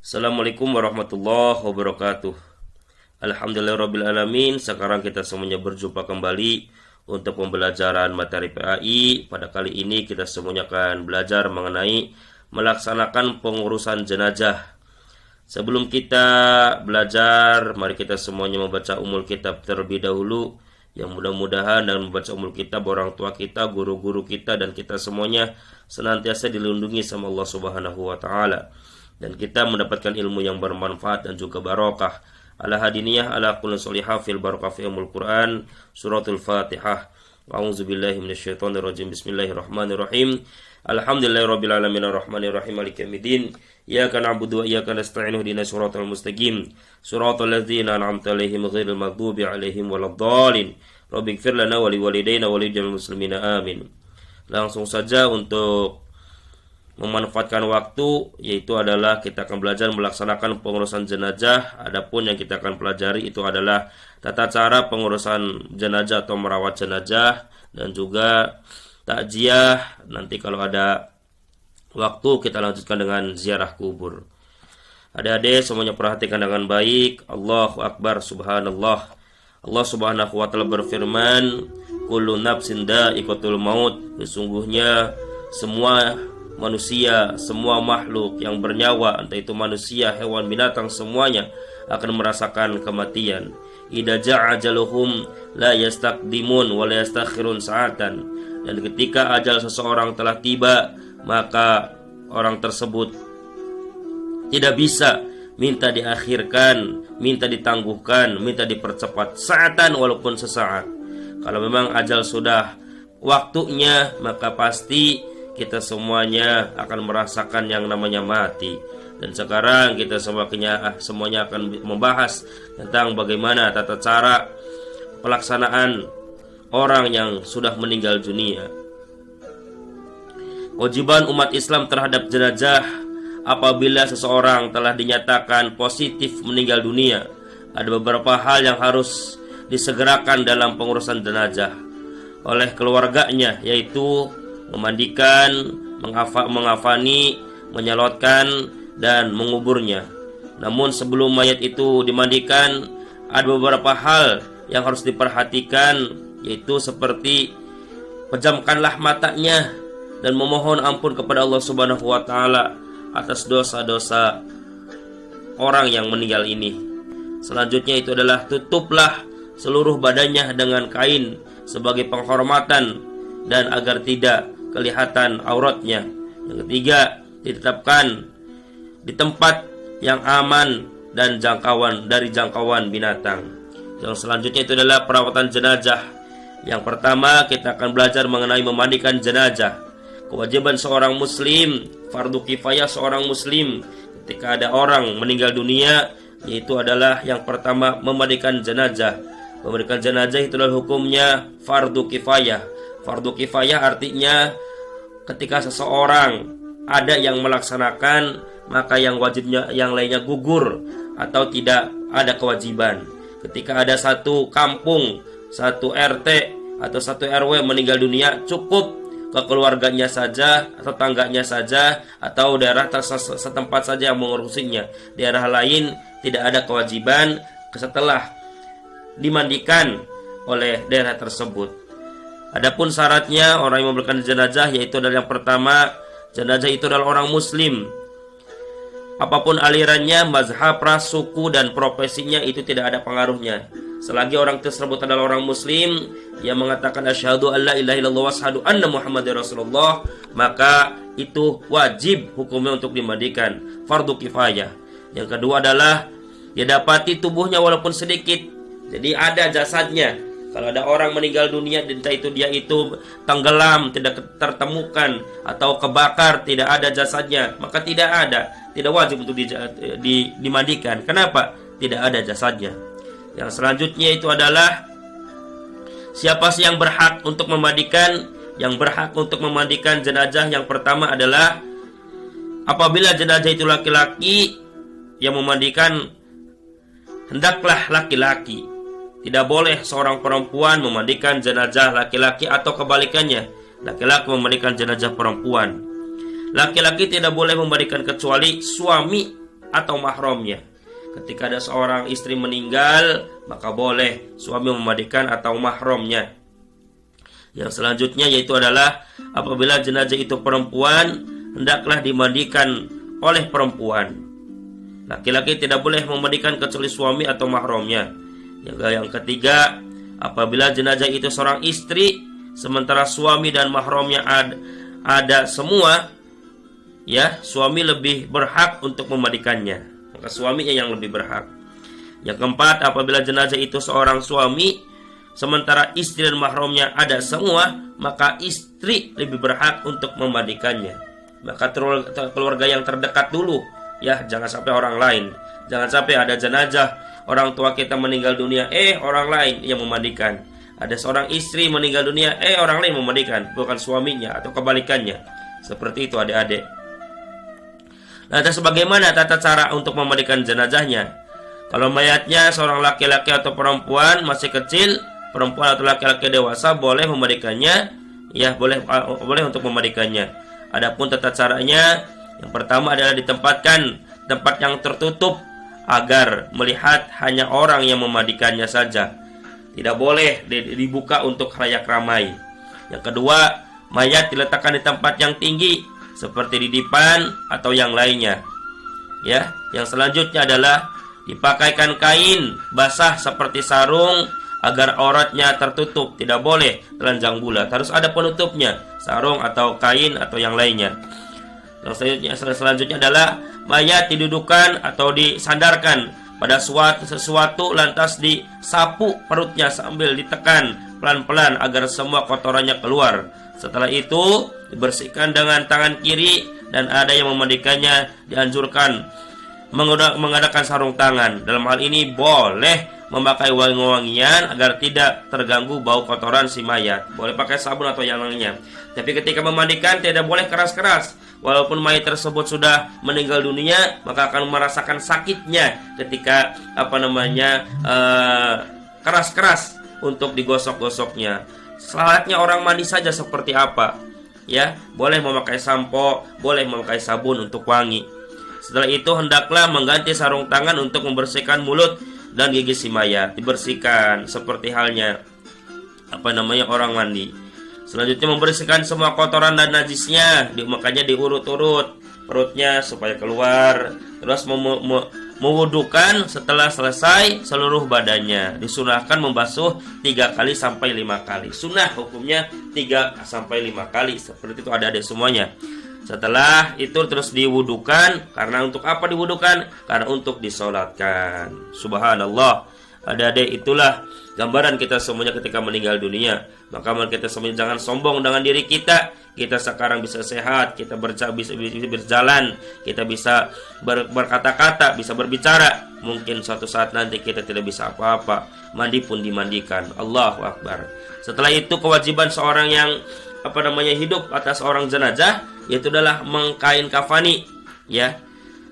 Assalamualaikum warahmatullahi wabarakatuh. Alhamdulillahirrabbilalamin. Sekarang kita semuanya berjumpa kembali untuk pembelajaran materi PAI. Pada kali ini kita semuanya akan belajar mengenai melaksanakan pengurusan jenazah. Sebelum kita belajar, mari kita semuanya membaca umul kitab terlebih dahulu. Yang mudah-mudahan dengan membaca umul kitab, orang tua kita, guru-guru kita, dan kita semuanya senantiasa dilindungi sama Allah Subhanahu wa Ta'ala, dan kita mendapatkan ilmu yang bermanfaat dan juga barokah. Ala hadiniyah ala kulli solihah fil barakah fi umul Quran, suratul Fatihah. A'udzubillahi minasyaitonir rajim. Bismillahirrahmanirrahim. Alhamdulillahirabbil alamin arrahmanir rahim maliki yaumiddin. Iyyaka na'budu wa iyyaka nasta'in ihdinas siratal mustaqim. Siratal ladzina an'amta 'alaihim ghairil maghdubi 'alaihim waladdallin. Rabbighfir lana wa liwalidayna wa lil muslimina amin. Langsung saja untuk memanfaatkan waktu, yaitu adalah kita akan belajar melaksanakan pengurusan jenazah. Adapun yang kita akan pelajari itu adalah tata cara pengurusan jenazah atau merawat jenazah, dan juga takziah. Nanti kalau ada waktu kita lanjutkan dengan ziarah kubur. Adik-adik semuanya perhatikan dengan baik. Allahu Akbar, subhanallah. Allah Subhanahu wa Ta'ala berfirman, kullu nafsin dha'iqatul maut. Sesungguhnya semua manusia, semua makhluk yang bernyawa, entah itu manusia, hewan, binatang, semuanya akan merasakan kematian. Idza ja'a ajaluhum la yastaqdimun wa la yastakhirun sa'atan. Dan ketika ajal seseorang telah tiba, maka orang tersebut tidak bisa minta diakhirkan, minta ditangguhkan, minta dipercepat sa'atan, walaupun sesaat. Kalau memang ajal sudah waktunya, maka pasti kita semuanya akan merasakan yang namanya mati. Dan sekarang kita semuanya akan membahas tentang bagaimana tata cara pelaksanaan orang yang sudah meninggal dunia. Kewajiban umat Islam terhadap jenazah apabila seseorang telah dinyatakan positif meninggal dunia. Ada beberapa hal yang harus disegerakan dalam pengurusan jenazah oleh keluarganya, yaitu memandikan, mengafani, menyalotkan, dan menguburnya. Namun sebelum mayat itu dimandikan, ada beberapa hal yang harus diperhatikan, yaitu seperti pejamkanlah matanya dan memohon ampun kepada Allah Subhanahu wa Ta'ala atas dosa-dosa orang yang meninggal ini. Selanjutnya itu adalah tutuplah seluruh badannya dengan kain sebagai penghormatan dan agar tidak kelihatan auratnya. Yang ketiga, ditetapkan di tempat yang aman dan dari jangkauan binatang. Yang selanjutnya itu adalah perawatan jenazah. Yang pertama, kita akan belajar mengenai memandikan jenazah. Kewajiban seorang muslim, fardu kifayah seorang muslim ketika ada orang meninggal dunia, yaitu adalah yang pertama memandikan jenazah. Memandikan jenazah itu adalah hukumnya fardu kifayah. Fardu kifayah artinya ketika seseorang ada yang melaksanakan, maka yang wajibnya yang lainnya gugur atau tidak ada kewajiban. Ketika ada satu kampung, satu RT atau satu RW meninggal dunia, cukup ke keluarganya saja, tetangganya saja, atau daerah setempat saja yang mengurusinya. Daerah lain tidak ada kewajiban setelah dimandikan oleh daerah tersebut. Adapun syaratnya orang yang memberikan jenazah, yaitu adalah yang pertama, jenazah itu adalah orang muslim. Apapun alirannya, mazhab, ras, suku, dan profesinya itu tidak ada pengaruhnya. Selagi orang tersebut adalah orang muslim yang mengatakan asyhadu alla ilaha illallah wa asyhadu anna muhammadar rasulullah, maka itu wajib hukumnya untuk dimandikan, fardu kifayah. Yang kedua adalah dia dapati tubuhnya walaupun sedikit, jadi ada jasadnya. Kalau ada orang meninggal dunia, entah itu dia itu tenggelam, tidak tertemukan, atau kebakar, tidak ada jasadnya, maka tidak wajib untuk dimandikan. Kenapa? Tidak ada jasadnya. Yang selanjutnya itu adalah siapa sih yang berhak untuk memandikan? Yang berhak untuk memandikan jenazah yang pertama adalah apabila jenazah itu laki-laki, yang memandikan hendaklah laki-laki. Tidak boleh seorang perempuan memandikan jenazah laki-laki, atau kebalikannya, laki-laki memandikan jenazah perempuan. Laki-laki tidak boleh memandikan kecuali suami atau mahramnya. Ketika ada seorang istri meninggal, maka boleh suami memandikan atau mahramnya. Yang selanjutnya yaitu adalah apabila jenazah itu perempuan, hendaklah dimandikan oleh perempuan. Laki-laki tidak boleh memandikan kecuali suami atau mahramnya. Yang ketiga, apabila jenazah itu seorang istri, sementara suami dan mahramnya ada semua, ya, suami lebih berhak untuk memandikannya. Maka suaminya yang lebih berhak. Yang keempat, apabila jenazah itu seorang suami, sementara istri dan mahramnya ada semua, maka istri lebih berhak untuk memandikannya. Maka keluarga yang terdekat dulu, ya, jangan sampai orang lain. Jangan sampai ada jenazah orang tua kita meninggal dunia, orang lain yang memandikan. Ada seorang istri meninggal dunia, orang lain memandikan, bukan suaminya, atau kebalikannya. Seperti itu adik-adik. Lantas bagaimana tata cara untuk memandikan jenazahnya? Kalau mayatnya seorang laki-laki atau perempuan masih kecil, perempuan atau laki-laki dewasa boleh memandikannya, ya, boleh untuk memandikannya. Adapun tata caranya, yang pertama adalah ditempatkan tempat yang tertutup agar melihat hanya orang yang memandikannya saja. Tidak boleh dibuka untuk khalayak ramai. Yang kedua, mayat diletakkan di tempat yang tinggi seperti di dipan atau yang lainnya. Ya, yang selanjutnya adalah dipakaikan kain basah seperti sarung agar auratnya tertutup. Tidak boleh telanjang bulat, harus ada penutupnya, sarung atau kain atau yang lainnya. Yang selanjutnya adalah mayat didudukan atau disandarkan pada sesuatu lantas disapu perutnya sambil ditekan pelan-pelan agar semua kotorannya keluar. Setelah itu dibersihkan dengan tangan kiri dan ada yang memandikannya dianjurkan menggunakan sarung tangan. Dalam hal ini boleh memakai wangi-wangian agar tidak terganggu bau kotoran si mayat. Boleh pakai sabun atau yang lainnya. Tapi ketika memandikan tidak boleh keras-keras. Walaupun mayat tersebut sudah meninggal dunia, maka akan merasakan sakitnya ketika keras-keras untuk digosok-gosoknya. Salatnya orang mandi saja seperti apa, ya, boleh memakai sampo, boleh memakai sabun untuk wangi. Setelah itu hendaklah mengganti sarung tangan untuk membersihkan mulut dan gigi si mayat, dibersihkan seperti halnya orang mandi. Selanjutnya membersihkan semua kotoran dan najisnya, makanya diurut-urut perutnya supaya keluar. Terus mewudukan setelah selesai seluruh badannya. Disunahkan membasuh 3 kali sampai 5 kali. Sunnah hukumnya 3 sampai 5 kali. Seperti itu adik-adik semuanya. Setelah itu terus diwudukan. Karena untuk apa diwudukan? Karena untuk disolatkan. Subhanallah. Adik-adik, itulah gambaran kita semuanya ketika meninggal dunia. Maka kita semuanya jangan sombong dengan diri kita. Kita sekarang bisa sehat, kita bisa berjalan, kita bisa berkata-kata, bisa berbicara. Mungkin suatu saat nanti kita tidak bisa apa-apa, mandi pun dimandikan. Allahu Akbar. Setelah itu kewajiban seorang yang hidup atas orang jenazah yaitu adalah mengkain kafani, ya.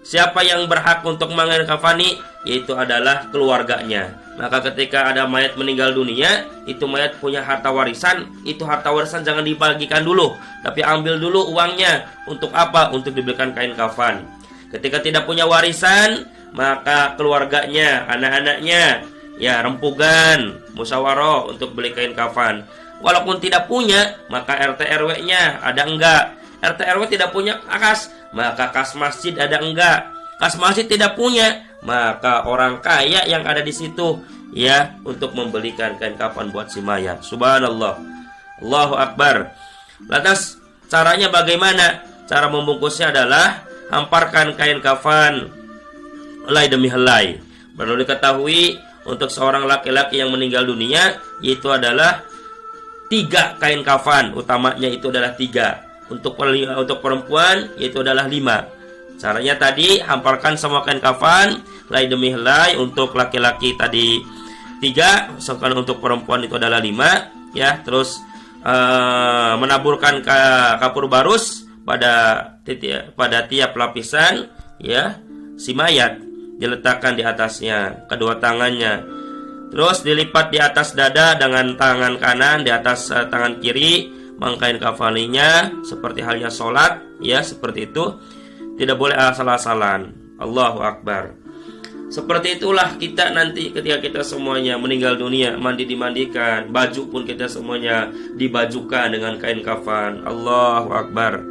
Siapa yang berhak untuk mengkain kafani? Yaitu adalah keluarganya. Maka ketika ada mayat meninggal dunia, itu mayat punya harta warisan, itu harta warisan jangan dibagikan dulu, tapi ambil dulu uangnya. Untuk apa? Untuk dibelikan kain kafan. Ketika tidak punya warisan, maka keluarganya, anak-anaknya, ya, rempugan, musyawarah untuk beli kain kafan. Walaupun tidak punya, maka RT RW-nya ada enggak? RT RW tidak punya kas, maka kas masjid ada enggak? Kas masjid tidak punya, maka orang kaya yang ada di situ, ya, untuk membelikan kain kafan buat si mayat. Subhanallah. Allahu Akbar. Lantas caranya bagaimana? Cara membungkusnya adalah hamparkan kain kafan helai demi helai. Perlu diketahui untuk seorang laki-laki yang meninggal dunia yaitu adalah 3 kain kafan, utamanya itu adalah 3. Untuk perempuan yaitu adalah 5. Caranya tadi hamparkan semua kain kafan helai demi helai. Untuk laki-laki tadi 3, sedangkan untuk perempuan itu adalah 5, ya. Terus menaburkan kapur barus pada tiap lapisan, ya, si mayat, diletakkan di atasnya kedua tangannya. Terus dilipat di atas dada dengan tangan kanan, di atas tangan kiri mengkain kafaninya seperti halnya sholat, ya, seperti itu. Tidak boleh asal-asalan. Allahu Akbar. Seperti itulah kita nanti ketika kita semuanya meninggal dunia, dimandikan, baju pun kita semuanya dibajukan dengan kain kafan. Allahu Akbar.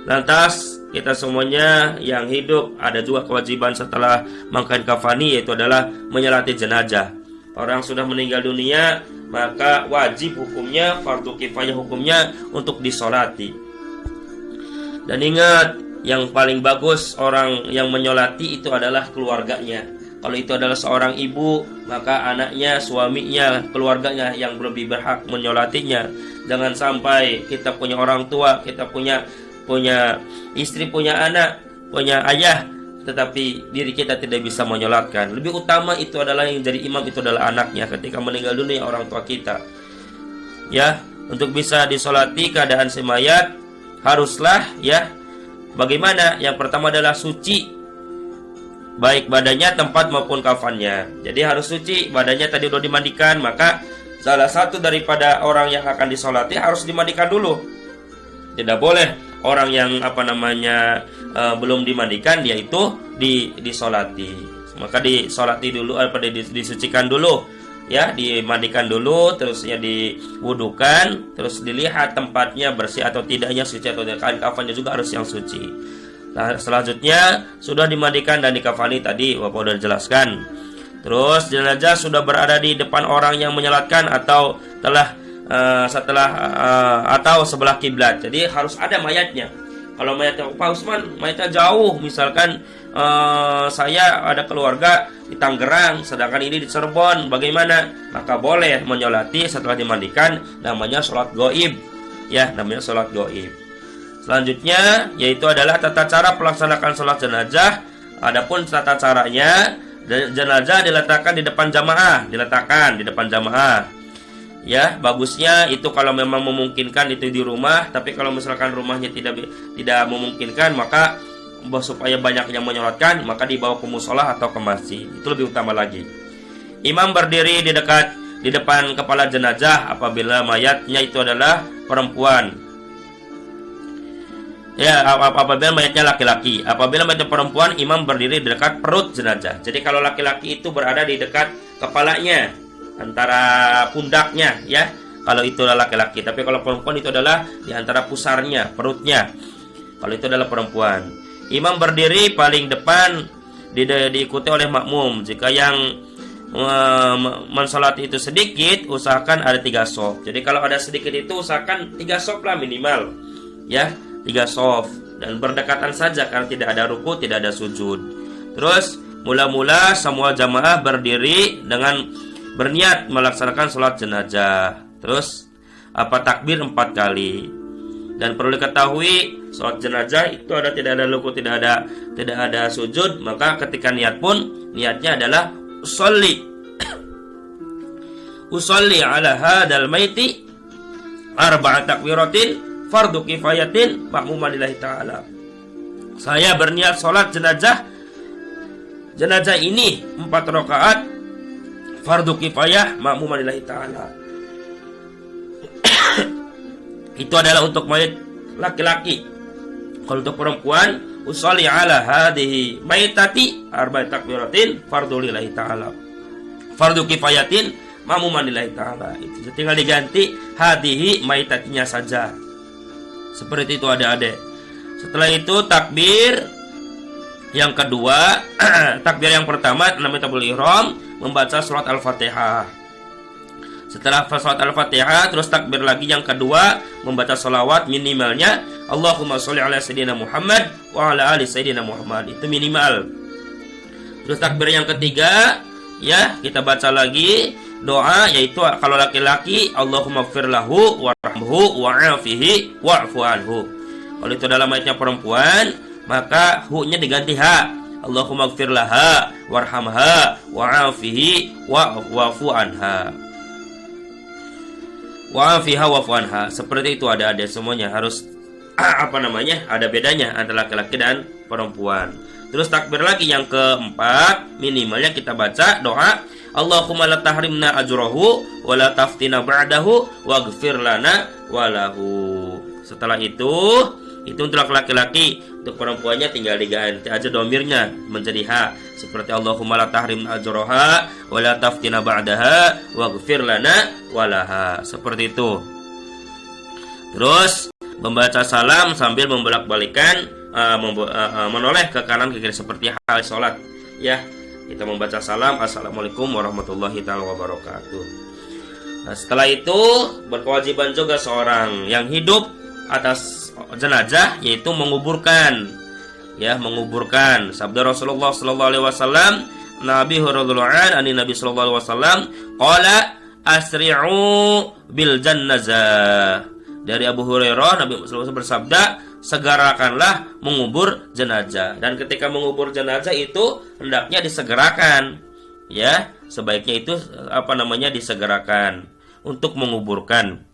Lantas kita semuanya yang hidup ada juga kewajiban setelah mengkain kafani, yaitu adalah menyolati jenazah. Orang sudah meninggal dunia, maka wajib hukumnya, fardu kifayah hukumnya untuk disolati. Dan ingat, yang paling bagus orang yang menyolati itu adalah keluarganya. Kalau itu adalah seorang ibu, maka anaknya, suaminya, keluarganya yang lebih berhak menyolatinya. Jangan sampai kita punya orang tua, kita punya istri, punya anak, punya ayah, tetapi diri kita tidak bisa menyolatkan. Lebih utama itu adalah yang jadi imam itu adalah anaknya ketika meninggal dunia orang tua kita. Ya, untuk bisa disolati keadaan si mayat haruslah ya. Bagaimana? Yang pertama adalah suci, baik badannya, tempat maupun kafannya. Jadi harus suci, badannya tadi sudah dimandikan, maka salah satu daripada orang yang akan disolati harus dimandikan dulu. Tidak boleh orang yang belum dimandikan dia itu disolati. Maka disolati dulu, disucikan dulu, ya, dimandikan dulu, terus ya diwudukan, terus dilihat tempatnya bersih atau tidaknya, suci atau tidak. Kain kafannya juga harus yang suci. Nah, selanjutnya sudah dimandikan dan dikafani tadi Bapak sudah jelaskan. Terus jenazah sudah berada di depan orang yang menyolatkan atau atau sebelah kiblat. Jadi harus ada mayatnya. Kalau mayatnya Pak Usman, mayatnya jauh, misalkan saya ada keluarga di Tangerang, sedangkan ini di Cirebon, bagaimana? Maka boleh menyolati setelah dimandikan, namanya sholat goib, ya, namanya sholat goib. Selanjutnya yaitu adalah tata cara pelaksanakan sholat jenazah. Adapun tata caranya, jenazah diletakkan di depan jamaah, ya, bagusnya itu kalau memang memungkinkan itu di rumah. Tapi kalau misalkan rumahnya tidak memungkinkan, maka supaya banyak yang menyolatkan, maka dibawa ke musola atau ke masjid. Itu lebih utama lagi. Imam berdiri di depan kepala jenazah apabila mayatnya itu adalah perempuan. Ya, apabila mayatnya laki-laki. Apabila mayatnya perempuan, imam berdiri di dekat perut jenazah. Jadi kalau laki-laki itu berada di dekat kepalanya, antara pundaknya, ya, kalau itu adalah laki-laki. Tapi kalau perempuan itu adalah di antara pusarnya, perutnya, kalau itu adalah perempuan. Imam berdiri paling depan, diikuti oleh makmum. Jika yang mensolati itu sedikit, usahakan ada 3 shaf. Jadi kalau ada sedikit itu usahakan 3 shaf lah minimal, ya, 3 shaf, dan berdekatan saja karena tidak ada ruku, tidak ada sujud. Terus mula-mula semua jamaah berdiri dengan berniat melaksanakan sholat jenazah. Terus takbir 4 kali. Dan perlu diketahui sholat jenazah itu tidak ada ruku, tidak ada sujud. Maka ketika niat pun niatnya adalah usolli ala hadal maiti arba'a takbiratin fardu kifayatin makmuman lillahi ta'ala. Saya berniat sholat jenazah ini 4 rakaat fardu kifayah makmuman lillahi ta'ala. Itu adalah untuk mayit laki-laki. Kalau untuk perempuan, usolli ala hadhihi maitati arba'a takbiratin fardu lillahi ta'ala, fardu kifayatin makmuman lillahi ta'ala. Itu tinggal diganti hadhihi maitatinya saja. Seperti itu adik-adik. Setelah itu takbir yang kedua, takbir yang pertama namanya takbirul ihram, membaca surat Al-Fatihah. Setelah surat Al-Fatihah, terus takbir lagi yang kedua, membaca sholawat minimalnya Allahumma sholli ala sayyidina Muhammad wa ala ali sayyidina Muhammad. Itu minimal. Terus takbir yang ketiga, ya, kita baca lagi doa, yaitu kalau laki-laki Allahumma gfir lahu warhamhu wa'afihi wa'fu anhu. Kalau itu dalam ayatnya perempuan, maka hu-nya diganti ha. Allahumma gfir laha warhamha wa'afihi wa'fu anha. Wa'afiha wa'fu anha. Seperti itu ada semuanya harus ada bedanya antara laki-laki dan perempuan. Terus takbir lagi yang keempat, minimalnya kita baca doa Allahumma la tahrimna ajrahu wa la taftina ba'dahu waghfir lana walahu. Setelah itu Itu untuk laki-laki. Untuk perempuannya tinggal diganti aja domirnya menjadi ha, seperti Allahumma la tahrim ajroha wa la taftina ba'daha waghfir lana walaha, seperti itu. Terus membaca salam sambil membolak-balikan, menoleh ke kanan ke kiri seperti hal sholat. Ya, kita membaca salam, assalamualaikum warahmatullahi taala wabarakatuh. Nah, setelah itu berkewajiban juga seorang yang hidup atas jenazah, yaitu menguburkan. Ya, menguburkan. Sabda Rasulullah sallallahu alaihi wasallam, Nabi radhiyallahu anhu, Nabi sallallahu alaihi wasallam, qala asri'u bil janazah. Dari Abu Hurairah, Nabi sallallahu alaihi wasallam bersabda, segerakanlah mengubur jenazah. Dan ketika mengubur jenazah itu hendaknya disegerakan. Ya, sebaiknya itu disegerakan untuk menguburkan.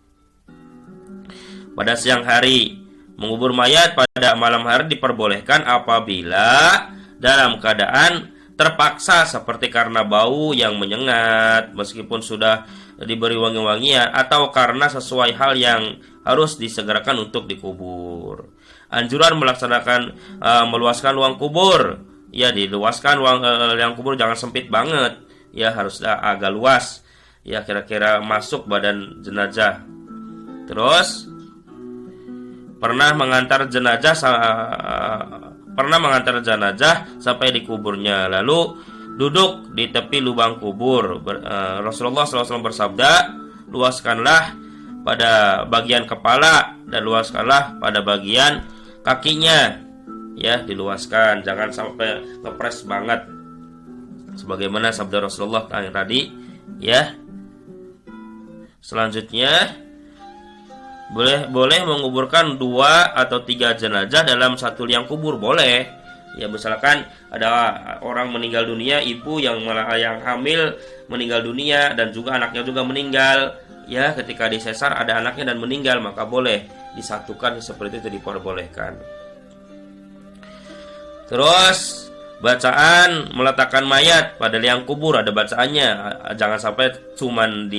Pada siang hari, mengubur mayat pada malam hari diperbolehkan apabila dalam keadaan terpaksa, seperti karena bau yang menyengat meskipun sudah diberi wangi-wangian, atau karena sesuai hal yang harus disegerakan untuk dikubur. Anjuran melaksanakan meluaskan ruang kubur. Ya, diluaskan ruang kubur, jangan sempit banget. Ya, harus agak luas. Ya, kira-kira masuk badan jenazah. Terus pernah mengantar jenazah sampai di kuburnya, lalu duduk di tepi lubang kubur. Rasulullah SAW bersabda, luaskanlah pada bagian kepala dan luaskanlah pada bagian kakinya. Ya, diluaskan, jangan sampai ngepres banget, sebagaimana sabda Rasulullah yang tadi. Ya, selanjutnya boleh menguburkan 2 atau 3 jenazah dalam satu liang kubur, boleh. Ya, misalkan ada orang meninggal dunia, ibu yang hamil meninggal dunia dan juga anaknya juga meninggal. Ya, ketika disesar ada anaknya dan meninggal, maka boleh disatukan seperti itu, diperbolehkan. Terus bacaan meletakkan mayat pada liang kubur, ada bacaannya. Jangan sampai cuman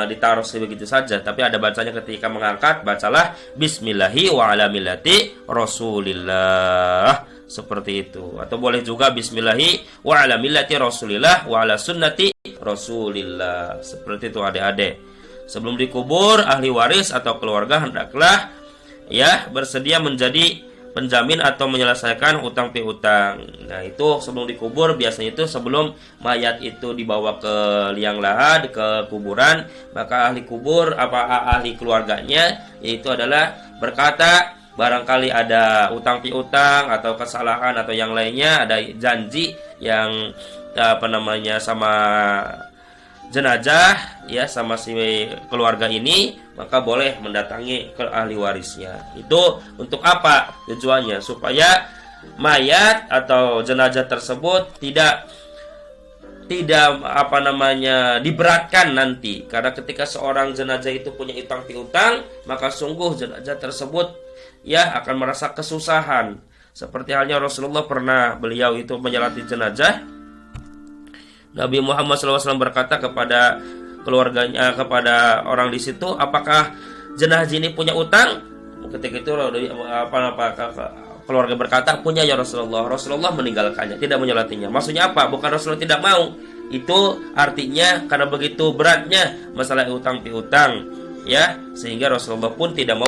ditaruh sebegitu saja, tapi ada bacanya. Ketika mengangkat, bacalah bismillahi wa ala millati rasulillah, seperti itu. Atau boleh juga bismillahi wa ala millati rasulillah wa ala sunnati rasulillah, seperti itu adik-adik. Sebelum dikubur, ahli waris atau keluarga hendaklah ya bersedia menjadi penjamin atau menyelesaikan hutang piutang. Nah, itu sebelum dikubur, biasanya itu sebelum mayat itu dibawa ke liang lahat, ke kuburan, maka ahli kubur ahli keluarganya yaitu adalah berkata, barangkali ada hutang piutang atau kesalahan atau yang lainnya, ada janji yang sama jenazah, ya, sama si keluarga ini, maka boleh mendatangi ke ahli warisnya. Itu untuk apa tujuannya? Supaya mayat atau jenazah tersebut tidak diberatkan nanti. Karena ketika seorang jenazah itu punya utang piutang, maka sungguh jenazah tersebut ya akan merasa kesusahan. Seperti halnya Rasulullah pernah, beliau itu menyolati jenazah. Nabi Muhammad SAW berkata kepada keluarganya, kepada orang di situ, apakah jenazah ini punya utang? Ketika itu keluarga berkata, punya ya Rasulullah. Rasulullah meninggalkannya, tidak menyolatinya. Maksudnya apa? Bukan Rasulullah tidak mau. Itu artinya karena begitu beratnya masalah utang piutang, ya, sehingga Rasulullah pun tidak mau